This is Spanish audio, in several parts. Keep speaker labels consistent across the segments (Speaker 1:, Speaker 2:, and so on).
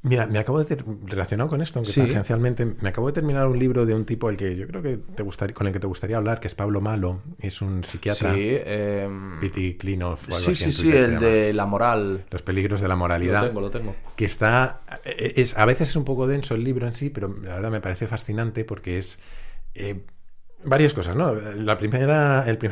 Speaker 1: Mira, relacionado con esto, aunque
Speaker 2: Sí.
Speaker 1: tangencialmente, me acabo de terminar un libro de un tipo el que yo creo que con el que te gustaría hablar, que es Pablo Malo, es un psiquiatra,
Speaker 2: Sí.
Speaker 1: Pity Klinoff o algo
Speaker 2: Sí,
Speaker 1: así
Speaker 2: sí,
Speaker 1: en
Speaker 2: sí,
Speaker 1: Twitter se
Speaker 2: el
Speaker 1: llama,
Speaker 2: de la moral.
Speaker 1: Los peligros de la
Speaker 2: Lo
Speaker 1: moralidad,
Speaker 2: tengo, lo tengo.
Speaker 1: que a veces es un poco denso el libro en sí, pero la verdad me parece fascinante porque es eh, varias cosas, ¿no? El primer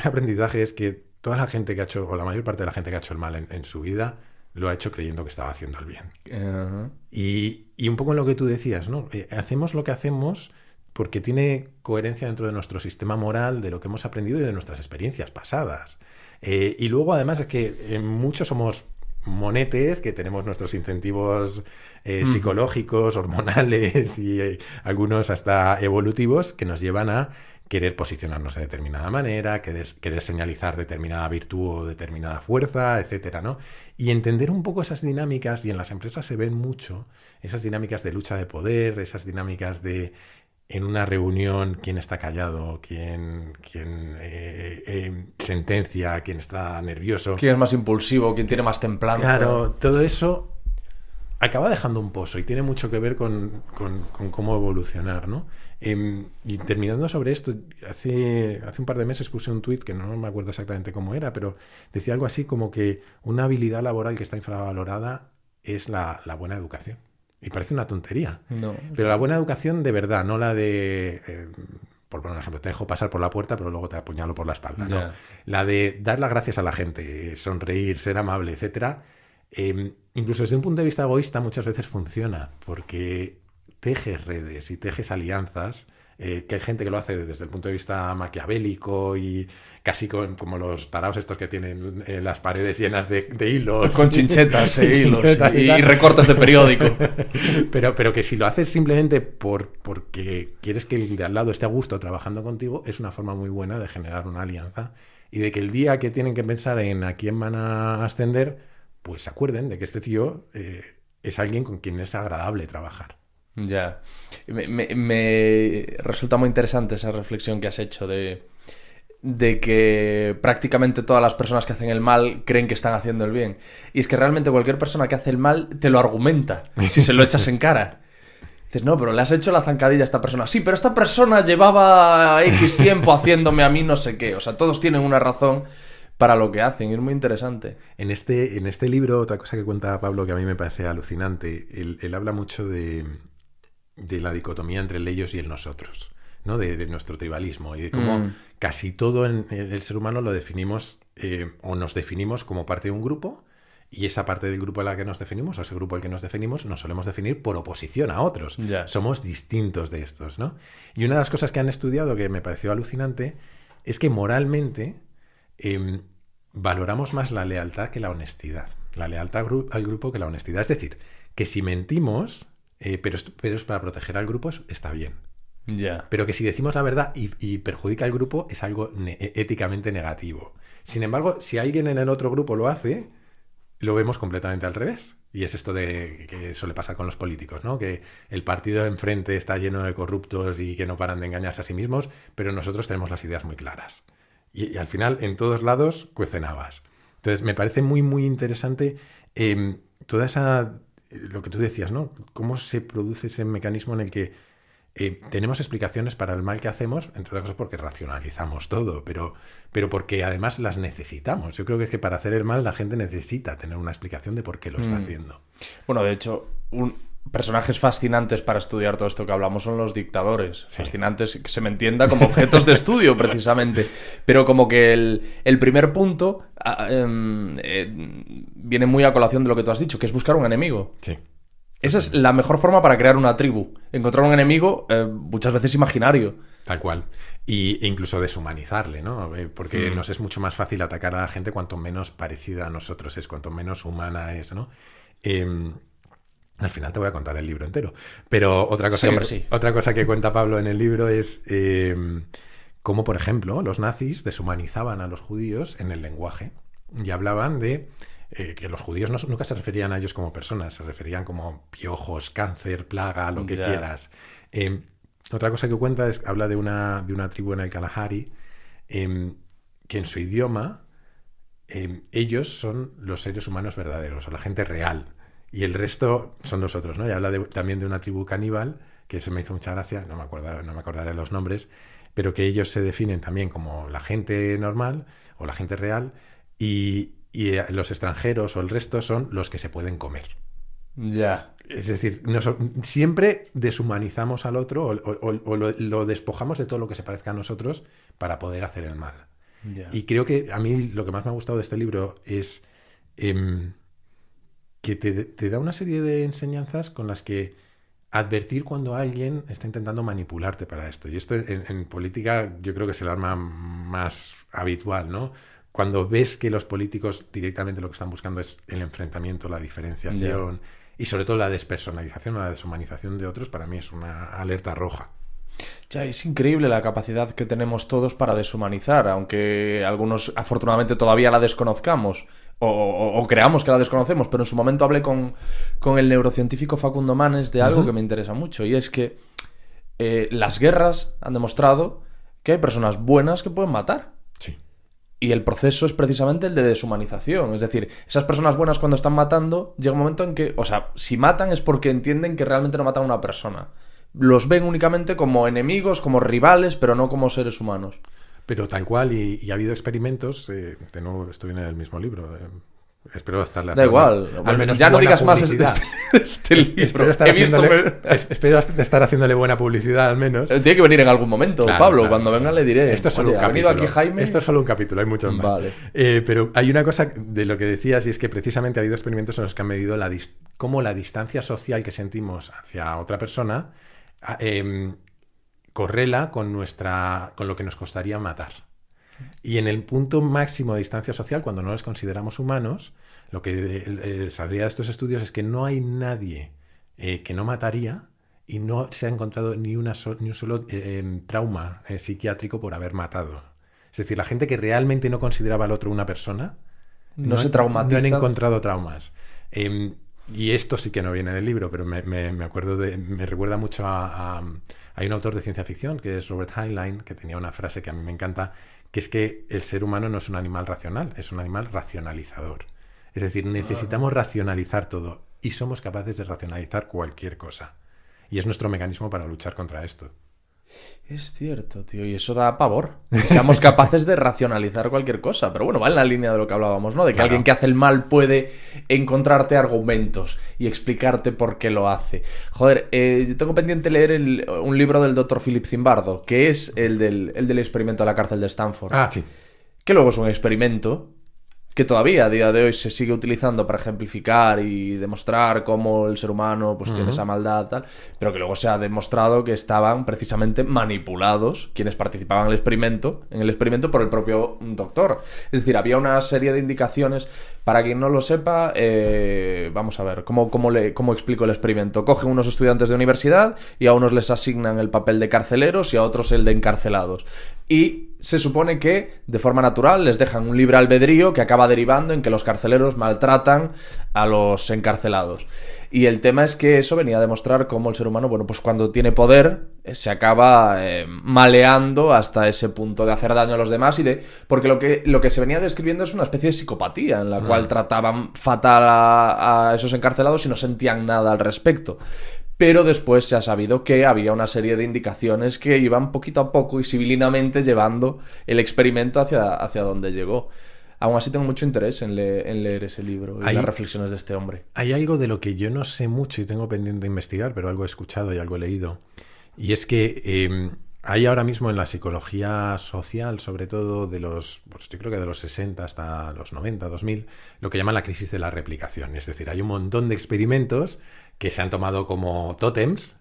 Speaker 1: aprendizaje es que toda la gente que ha hecho, o la mayor parte de la gente que ha hecho el mal en su vida, lo ha hecho creyendo que estaba haciendo el bien.
Speaker 2: Ajá.
Speaker 1: Y un poco en lo que tú decías, ¿no? Hacemos lo que hacemos porque tiene coherencia dentro de nuestro sistema moral, de lo que hemos aprendido y de nuestras experiencias pasadas. Y luego, además, es que muchos somos monetes, que tenemos nuestros incentivos
Speaker 2: Ujú.
Speaker 1: psicológicos, hormonales y algunos hasta evolutivos que nos llevan a querer posicionarnos de determinada manera, querer señalizar determinada virtud o determinada fuerza, etcétera, ¿no? Y entender un poco esas dinámicas, y en las empresas se ven mucho, esas dinámicas de lucha de poder, esas dinámicas de en una reunión quién está callado, quién sentencia, quién está nervioso.
Speaker 2: ¿Quién es más impulsivo? ¿Quién tiene más templanza?
Speaker 1: Claro, todo eso acaba dejando un pozo y tiene mucho que ver con cómo evolucionar, ¿no? Y terminando sobre esto, hace un par de meses puse un tuit que no me acuerdo exactamente cómo era, pero decía algo así como que una habilidad laboral que está infravalorada es la buena educación. Y parece una tontería,
Speaker 2: No.
Speaker 1: pero la buena educación de verdad, no la de, por poner un ejemplo, te dejo pasar por la puerta, pero luego te apuñalo por la espalda, no.
Speaker 2: Ya.
Speaker 1: La de dar las gracias a la gente, sonreír, ser amable, etcétera. Incluso desde un punto de vista egoísta muchas veces funciona, porque tejes redes y tejes alianzas, que hay gente que lo hace desde el punto de vista maquiavélico y casi como los taraos estos que tienen las paredes llenas de hilos
Speaker 2: Con chinchetas e hilos
Speaker 1: chinchetas y
Speaker 2: y
Speaker 1: tal.
Speaker 2: recortes de periódico.
Speaker 1: Pero que si lo haces simplemente porque quieres que el de al lado esté a gusto trabajando contigo, es una forma muy buena de generar una alianza y de que el día que tienen que pensar en a quién van a ascender, pues se acuerden de que este tío es alguien con quien es agradable trabajar.
Speaker 2: Ya. Me resulta muy interesante esa reflexión que has hecho de que prácticamente todas las personas que hacen el mal creen que están haciendo el bien. Y es que realmente cualquier persona que hace el mal te lo argumenta si se lo echas en cara. Dices, no, pero le has hecho la zancadilla a esta persona. Sí, pero esta persona llevaba X tiempo haciéndome a mí no sé qué. O sea, todos tienen una razón para lo que hacen. Y es muy interesante.
Speaker 1: En este libro, otra cosa que cuenta Pablo que a mí me parece alucinante, él habla mucho de la dicotomía entre el ellos y el nosotros, ¿no? De nuestro tribalismo y de cómo
Speaker 2: Mm,
Speaker 1: casi todo en el ser humano lo definimos o nos definimos como parte de un grupo y esa parte del grupo a la que nos definimos o ese grupo al que nos definimos nos solemos definir por oposición a otros.
Speaker 2: ya.
Speaker 1: Somos distintos de estos, ¿no? Y una de las cosas que han estudiado que me pareció alucinante es que moralmente eh, valoramos más la lealtad que la honestidad. La lealtad al grupo que la honestidad. Es decir, que si mentimos, pero es para proteger al grupo, está bien.
Speaker 2: Ya.
Speaker 1: Pero que si decimos la verdad y perjudica al grupo, es algo éticamente negativo. Sin embargo, si alguien en el otro grupo lo hace, lo vemos completamente al revés. Y es esto de que suele pasar con los políticos, ¿no? Que el partido de enfrente está lleno de corruptos y que no paran de engañarse a sí mismos, pero nosotros tenemos las ideas muy claras. Y al final, en todos lados, cuecen habas. Entonces, me parece muy, muy interesante toda esa, lo que tú decías, ¿no? Cómo se produce ese mecanismo en el que tenemos explicaciones para el mal que hacemos, entre otras cosas porque racionalizamos todo, pero porque además las necesitamos. Yo creo que es que para hacer el mal la gente necesita tener una explicación de por qué lo está
Speaker 2: Mm.
Speaker 1: haciendo.
Speaker 2: Bueno, de hecho, personajes fascinantes para estudiar todo esto que hablamos son los dictadores.
Speaker 1: Sí.
Speaker 2: Fascinantes, que se me entienda como objetos de estudio, precisamente. Pero como que el primer punto viene muy a colación de lo que tú has dicho, que es buscar un enemigo.
Speaker 1: Sí.
Speaker 2: Esa es la mejor forma para crear una tribu. Encontrar un enemigo, muchas veces imaginario.
Speaker 1: Tal cual. E incluso deshumanizarle, ¿no? Porque
Speaker 2: Mm.
Speaker 1: nos es mucho más fácil atacar a la gente cuanto menos parecida a nosotros es, cuanto menos humana es, ¿no? Eh, Al final te voy a contar el libro entero. Pero
Speaker 2: Sí, hombre, sí.
Speaker 1: otra cosa que cuenta Pablo en el libro es cómo, por ejemplo, los nazis deshumanizaban a los judíos en el lenguaje y hablaban de que los judíos nunca se referían a ellos como personas, se referían como piojos, cáncer, plaga, lo que
Speaker 2: Ya.
Speaker 1: quieras. Eh, Otra cosa que cuenta es habla de una tribu en el Kalahari que en su idioma ellos son los seres humanos verdaderos o la gente real y el resto son nosotros, ¿no? Y habla también de una tribu caníbal, que se me hizo mucha gracia, no me acordaré los nombres, pero que ellos se definen también como la gente normal o la gente real, y los extranjeros o el resto son los que se pueden comer.
Speaker 2: Ya.
Speaker 1: Es decir, siempre deshumanizamos al otro o lo despojamos de todo lo que se parezca a nosotros para poder hacer el mal.
Speaker 2: Ya.
Speaker 1: Y creo que a mí lo que más me ha gustado de este libro es que te da una serie de enseñanzas con las que advertir cuando alguien está intentando manipularte para esto. Y esto en política yo creo que es el arma más habitual, ¿no? Cuando ves que los políticos directamente lo que están buscando es el enfrentamiento, la diferenciación y sobre todo la despersonalización o la deshumanización de otros, para mí es una alerta roja.
Speaker 2: Ya, es increíble la capacidad que tenemos todos para deshumanizar, aunque algunos afortunadamente todavía la desconozcamos o creamos que la desconocemos, pero en su momento hablé con el neurocientífico Facundo Manes de algo que me interesa mucho, y es que las guerras han demostrado que hay personas buenas que pueden matar.
Speaker 1: Sí.
Speaker 2: Y el proceso es precisamente el de deshumanización. Es decir, esas personas buenas cuando están matando, llega un momento en que, o sea, si matan es porque entienden que realmente no matan a una persona. Los ven únicamente como enemigos, como rivales, pero no como seres humanos.
Speaker 1: Pero tal cual, y ha habido experimentos, de nuevo esto viene del mismo libro, espero estarle
Speaker 2: Da igual.
Speaker 1: al
Speaker 2: Bueno,
Speaker 1: menos
Speaker 2: ya no
Speaker 1: buena
Speaker 2: digas más
Speaker 1: publicidad.
Speaker 2: este libro.
Speaker 1: Espero estar haciéndole buena publicidad al menos.
Speaker 2: Tiene que venir en algún momento,
Speaker 1: Claro,
Speaker 2: Pablo.
Speaker 1: claro.
Speaker 2: Cuando venga le diré.
Speaker 1: Esto es solo
Speaker 2: "Oye,
Speaker 1: un
Speaker 2: ¿ha venido
Speaker 1: capítulo.
Speaker 2: aquí Jaime?".
Speaker 1: Esto es solo un capítulo, hay muchos más.
Speaker 2: Vale.
Speaker 1: Pero hay una cosa de lo que decías, y es que precisamente ha habido experimentos en los que han medido cómo la distancia social que sentimos hacia otra persona correla con lo que nos costaría matar. Y en el punto máximo de distancia social, cuando no los consideramos humanos, lo que saldría de estos estudios es que no hay nadie que no mataría, y no se ha encontrado ni un solo trauma psiquiátrico por haber matado. Es decir, la gente que realmente no consideraba al otro una persona
Speaker 2: No se traumatiza.
Speaker 1: no han encontrado traumas. Y esto sí que no viene del libro, pero me acuerdo me recuerda mucho hay un autor de ciencia ficción que es Robert Heinlein, que tenía una frase que a mí me encanta, que es que el ser humano no es un animal racional, es un animal racionalizador. Es decir, necesitamos racionalizar todo, y somos capaces de racionalizar cualquier cosa. Y es nuestro mecanismo para luchar contra esto.
Speaker 2: Es cierto, tío, y eso da pavor. Que seamos capaces de racionalizar cualquier cosa. Pero bueno, va en la línea de lo que hablábamos, ¿no? De que
Speaker 1: Claro.
Speaker 2: alguien que hace el mal puede encontrarte argumentos y explicarte por qué lo hace. Joder, yo tengo pendiente leer un libro del Dr. Philip Zimbardo, que es el del experimento de la cárcel de Stanford.
Speaker 1: Ah, sí.
Speaker 2: Que luego es un experimento que todavía a día de hoy se sigue utilizando para ejemplificar y demostrar cómo el ser humano pues tiene esa maldad, tal, pero que luego se ha demostrado que estaban precisamente manipulados quienes participaban en el experimento por el propio doctor. Es decir, había una serie de indicaciones. Para quien no lo sepa, vamos a ver, ¿cómo explico el experimento? Cogen unos estudiantes de universidad y a unos les asignan el papel de carceleros y a otros el de encarcelados. Y se supone que, de forma natural, les dejan un libre albedrío que acaba derivando en que los carceleros maltratan a los encarcelados. Y el tema es que eso venía a demostrar cómo el ser humano, bueno, pues cuando tiene poder, se acaba maleando hasta ese punto de hacer daño a los demás porque lo que se venía describiendo es una especie de psicopatía en la cual trataban fatal a esos encarcelados y no sentían nada al respecto. Pero después se ha sabido que había una serie de indicaciones que iban poquito a poco y sibilinamente llevando el experimento hacia donde llegó. Aún así tengo mucho interés en leer ese libro y las reflexiones de este hombre.
Speaker 1: Hay algo de lo que yo no sé mucho y tengo pendiente de investigar, pero algo he escuchado y algo he leído. Y es que hay ahora mismo en la psicología social, sobre todo yo creo que de los 60 hasta los 90, 2000, lo que llaman la crisis de la replicación. Es decir, hay un montón de experimentos que se han tomado como tótems,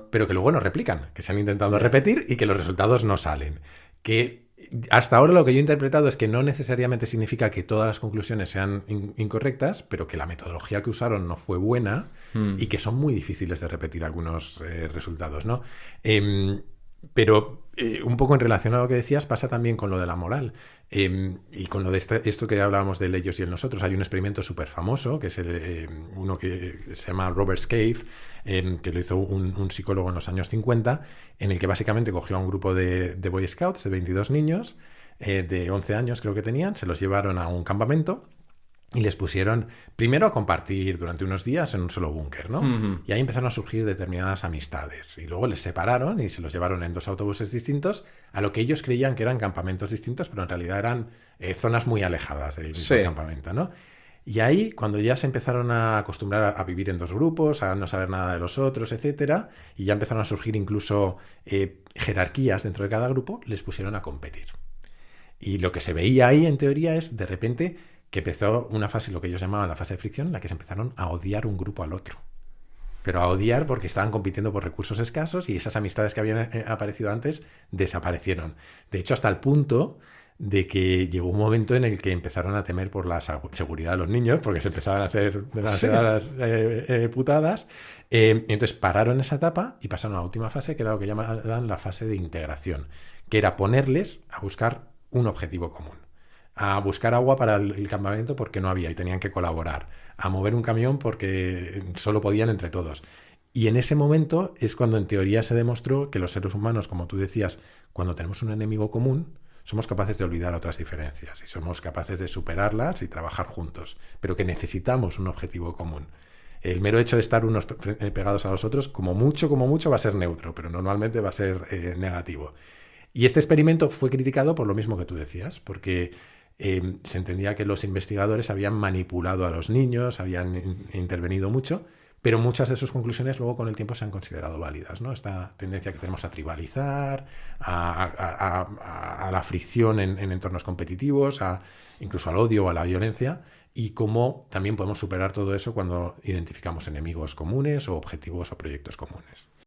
Speaker 1: pero que luego no replican, que se han intentado repetir y que los resultados no salen. Que hasta ahora lo que yo he interpretado es que no necesariamente significa que todas las conclusiones sean incorrectas, pero que la metodología que usaron no fue buena y que son muy difíciles de repetir algunos resultados, ¿no? Pero un poco en relación a lo que decías, pasa también con lo de la moral. Y con lo de esto que hablábamos del ellos y el nosotros. Hay un experimento súper famoso, que es uno que se llama Robert Scaife, que lo hizo un psicólogo en los años 50, en el que básicamente cogió a un grupo de Boy Scouts de 22 niños, de 11 años creo que tenían, se los llevaron a un campamento y les pusieron primero a compartir durante unos días en un solo búnker, ¿no?
Speaker 2: Ujú.
Speaker 1: Y ahí empezaron a surgir determinadas amistades. Y luego les separaron y se los llevaron en 2 autobuses distintos a lo que ellos creían que eran campamentos distintos, pero en realidad eran zonas muy alejadas del mismo
Speaker 2: Sí.
Speaker 1: campamento, ¿no? Y ahí, cuando ya se empezaron a acostumbrar a vivir en 2 grupos, a no saber nada de los otros, etcétera, y ya empezaron a surgir incluso jerarquías dentro de cada grupo, les pusieron a competir. Y lo que se veía ahí, en teoría, es de repente que empezó una fase, lo que ellos llamaban la fase de fricción, en la que se empezaron a odiar un grupo al otro. Pero a odiar porque estaban compitiendo por recursos escasos y esas amistades que habían aparecido antes desaparecieron. De hecho, hasta el punto de que llegó un momento en el que empezaron a temer por la seguridad de los niños, porque se empezaban a hacer
Speaker 2: Sí.
Speaker 1: demasiadas putadas. Entonces pararon esa etapa y pasaron a la última fase, que era lo que llamaban la fase de integración, que era ponerles a buscar un objetivo común, a buscar agua para el campamento porque no había y tenían que colaborar, a mover un camión porque solo podían entre todos. Y en ese momento es cuando en teoría se demostró que los seres humanos, como tú decías, cuando tenemos un enemigo común, somos capaces de olvidar otras diferencias y somos capaces de superarlas y trabajar juntos, pero que necesitamos un objetivo común. El mero hecho de estar unos pegados a los otros, como mucho, va a ser neutro, pero normalmente va a ser negativo. Y este experimento fue criticado por lo mismo que tú decías, porque se entendía que los investigadores habían manipulado a los niños, habían intervenido mucho, pero muchas de sus conclusiones luego con el tiempo se han considerado válidas, ¿no? Esta tendencia que tenemos a tribalizar, a la fricción en entornos competitivos, incluso al odio o a la violencia, y cómo también podemos superar todo eso cuando identificamos enemigos comunes o objetivos o proyectos comunes.